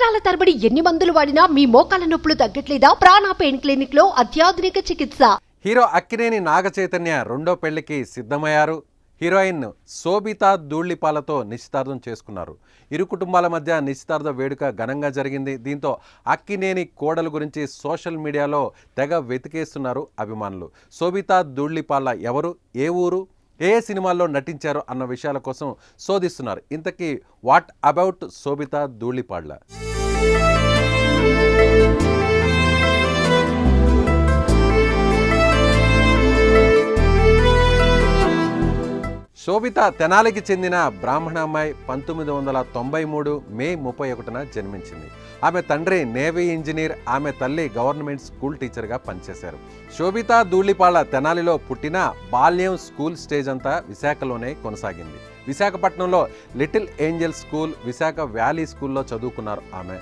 సంవత్సరాల తరబడి ఎన్ని మందులు వాడినా మీ మోకాల నొప్పులు తగ్గట్లేదా? ప్రాణ పెయిన్ క్లినిక్ లో అత్యాధునిక చికిత్స. హీరో అక్కినేని నాగచైతన్య రెండో పెళ్లికి సిద్ధమయ్యారు. హీరోయిన్ శోభితా ధూళిపాలతో నిశ్చితార్థం చేసుకున్నారు. ఇరు కుటుంబాల మధ్య నిశ్చితార్థ వేడుక ఘనంగా జరిగింది. దీంతో అక్కినేని కోడలు గురించి సోషల్ మీడియాలో తెగ వెతికేస్తున్నారు అభిమానులు. శోభితా ధూళిపాల ఎవరు, ఏ ఊరు, ఏ సినిమాల్లో నటించారు అన్న విషయాల కోసం శోధిస్తున్నారు. ఇంతకీ వాట్ అబౌట్ శోభితా ధూళిపాల? శోభిత తెనాలికి చెందిన బ్రాహ్మణ అమ్మాయి. 1993 మే 31న జన్మించింది. ఆమె తండ్రి నేవీ ఇంజనీర్, ఆమె తల్లి గవర్నమెంట్ స్కూల్ టీచర్గా పనిచేశారు. శోభితా ధూళిపాల తెనాలిలో పుట్టిన బాల్యం, స్కూల్ స్టేజ్ అంతా విశాఖలోనే కొనసాగింది. విశాఖపట్నంలో little Angel school, Visakha valley స్కూల్లో చదువుకున్నారు ఆమె.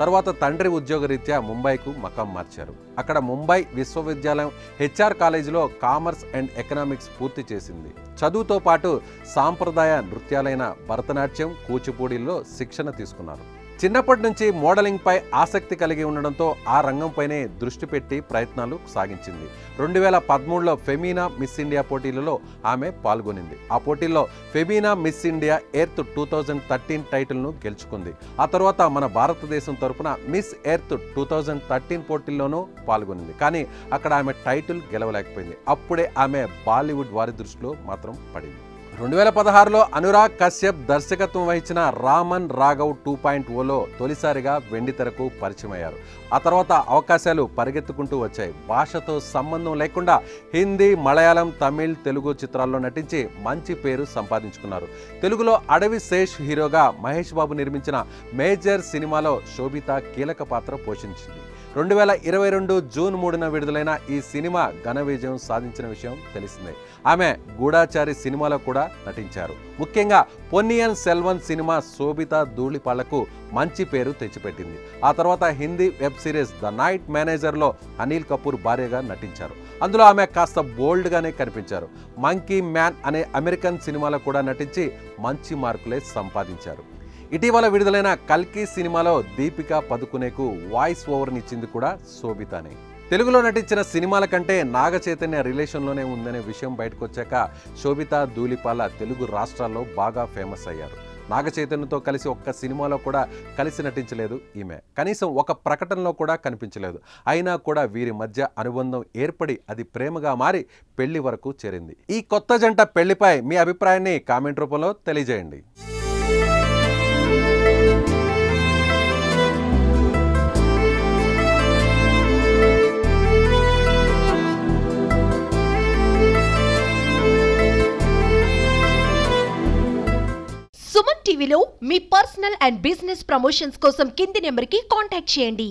తర్వాత తండ్రి ఉద్యోగరీత్యా ముంబైకు మకాం మార్చారు. అక్కడ ముంబై విశ్వవిద్యాలయం హెచ్ఆర్ కాలేజీలో కామర్స్ అండ్ ఎకనామిక్స్ పూర్తి చేసింది. చదువుతో పాటు సాంప్రదాయ నృత్యాలైన భరతనాట్యం, కూచిపూడిలో శిక్షణ తీసుకున్నారు. చిన్నప్పటి నుంచి మోడలింగ్పై ఆసక్తి కలిగి ఉండడంతో ఆ రంగంపైనే దృష్టి పెట్టి ప్రయత్నాలు సాగించింది. 2013లో ఫెమీనా మిస్ ఇండియా పోటీలలో ఆమె పాల్గొనింది. ఆ పోటీల్లో ఫెమీనా మిస్ ఇండియా ఎర్త్ 2013 టైటిల్ను గెలుచుకుంది. ఆ తర్వాత మన భారతదేశం తరపున మిస్ ఎర్త్ 2013 పోటీల్లోనూ పాల్గొనింది. కానీ అక్కడ ఆమె టైటిల్ గెలవలేకపోయింది. అప్పుడే ఆమె బాలీవుడ్ వారి దృష్టిలో మాత్రం పడింది. 2016లో అనురాగ్ కశ్యప్ దర్శకత్వం వహించిన రామన్ రాఘవ్ 2.0లో తొలిసారిగా వెండితెరకు పరిచయం అయ్యారు. ఆ తర్వాత అవకాశాలు పరిగెత్తుకుంటూ వచ్చాయి. భాషతో సంబంధం లేకుండా హిందీ, మలయాళం, తమిళ్, తెలుగు చిత్రాల్లో నటించి మంచి పేరు సంపాదించుకున్నారు. తెలుగులో అడవి శేష్ హీరోగా మహేష్ బాబు నిర్మించిన మేజర్ సినిమాలో శోభిత కీలక పాత్ర పోషించింది. 2022 జూన్ 3న విడుదలైన ఈ సినిమా ఘన విజయం సాధించిన విషయం తెలిసిందే. ఆమె గూఢాచారి సినిమాలో కూడా నటించారు. ముఖ్యంగా పొన్నియిన్ సెల్వన్ సినిమా శోభితా ధూళిపాలకు మంచి పేరు తెచ్చిపెట్టింది. ఆ తర్వాత Hindi web series the night మేనేజర్లో అనిల్ కపూర్ భార్యగా నటించారు. అందులో ఆమె కాస్త బోల్డ్గానే కనిపించారు. మంకీ మ్యాన్ అనే అమెరికన్ సినిమాలో కూడా నటించి మంచి మార్కులే సంపాదించారు. ఇటీవల విడుదలైన కల్కి సినిమాలో దీపికా పదుకునేకు వాయిస్ ఓవర్నిచ్చింది కూడా శోభితానే. తెలుగులో నటించిన సినిమాల కంటే నాగచైతన్య రిలేషన్లోనే ఉందనే విషయం బయటకు వచ్చాక శోభితా ధూళిపాల తెలుగు రాష్ట్రాల్లో బాగా ఫేమస్ అయ్యారు. నాగచైతన్యతో కలిసి ఒక్క సినిమాలో కూడా కలిసి నటించలేదు ఈమె. కనీసం ఒక ప్రకటనలో కూడా కనిపించలేదు. అయినా కూడా వీరి మధ్య అనుబంధం ఏర్పడి అది ప్రేమగా మారి పెళ్లి వరకు చేరింది. ఈ కొత్త జంట పెళ్లిపై మీ అభిప్రాయాన్ని కామెంట్ రూపంలో తెలియజేయండి. సుమన్ టీవీలో మీ పర్సనల్ అండ్ బిజినెస్ ప్రమోషన్స్ కోసం కింది నెంబర్కి కాంటాక్ట్ చేయండి.